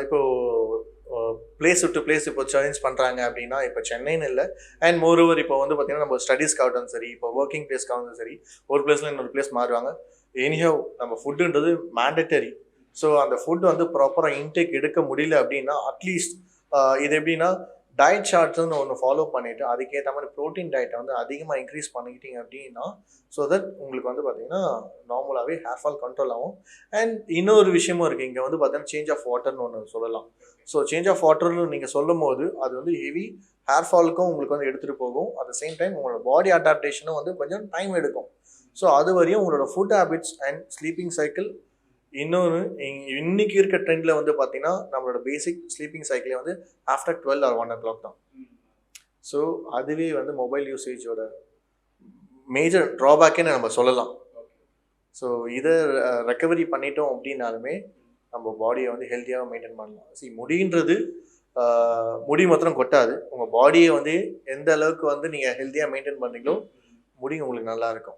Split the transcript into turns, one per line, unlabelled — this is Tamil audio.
இப்போ பிளேஸ் விட்டு பிளேஸ் இப்போ சேஞ்ச் பண்ணுறாங்க அப்படின்னா, இப்போ சென்னைன்னு இல்ல. அண்ட் மோரோவர் இப்போ வந்து பார்த்தீங்கன்னா, நம்ம ஸ்டடீஸ்க்காகட்டும் சரி, இப்போ வொர்க்கிங் பிளேஸ்க்காகவும் சரி, ஒரு பிளேஸ்ல இன்னொரு பிளேஸ் மாறுவாங்க. எனிஹவ் நம்ம ஃபுட்டுன்றது மேண்டட்டரி. ஸோ அந்த ஃபுட் வந்து ப்ராப்பரா இன்டேக் எடுக்க முடியல அப்படின்னா, அட்லீஸ்ட் இது எப்படின்னா, டயட் சார்ட்ஸ்ன்னு ஒண்ணு ஃபாலோ பண்ணிட்டு, அதுக்கேத்த மாரி புரோட்டீன் டயட்ட வந்து அதிகமா இன்கிரீஸ் பண்ணிக்கிட்டீங்க அப்படின்னா, ஸோ தட் உங்களுக்கு வந்து பார்த்தீங்கன்னா, நார்மலாவே ஹேர் ஃபால் கண்ட்ரோல் ஆகும். அண்ட் இன்னொரு விஷயமும் இருக்கு. இங்க வந்து பார்த்தீங்கன்னா, சேஞ்ச் ஆஃப் வாட்டர்ன்னு ஒண்ணு சொல்லலாம். ஸோ சேஞ்ச் ஆஃப் வாட்டர்ன்னு நீங்க சொல்லும்போது, அது வந்து ஹெவி ஹேர் ஃபாலுக்கும் உங்களுக்கு வந்து எடுத்துட்டு போகும். அட் த சேம் டைம் உங்களோட பாடி அடாப்டேஷனும் வந்து கொஞ்சம் டைம் எடுக்கும். ஸோ அதுவரையும் உங்களோட food habits and sleeping cycle இன்னொன்னு இன்னைக்கு இருக்க ட்ரெண்ட்ல வந்து பார்த்தீங்கன்னா, நம்மளோட பேசிக் ஸ்லீப்பிங் சைக்கிளே வந்து ஆஃப்டர் 12 ஆர் 1:00 தான். ஸோ அதுவே வந்து மொபைல் யூசேஜோட மேஜர் ட்ராபேக்குன்னு நம்ம சொல்லலாம். ஸோ இத ரெக்கவரி பண்ணிட்டோம் அப்படின்னாலுமே, நம்ம பாடிய வந்து ஹெல்த்தியாவும் மெயின்டெயின் பண்ணலாம். முடின்றது அ முடி மாத்திரம் கொட்டாது. உங்க பாடிய வந்து எந்த அளவுக்கு வந்து நீங்க ஹெல்த்தியா மெயின்டெயின் பண்றீங்களோ, முடி உங்களுக்கு நல்லா இருக்கும்.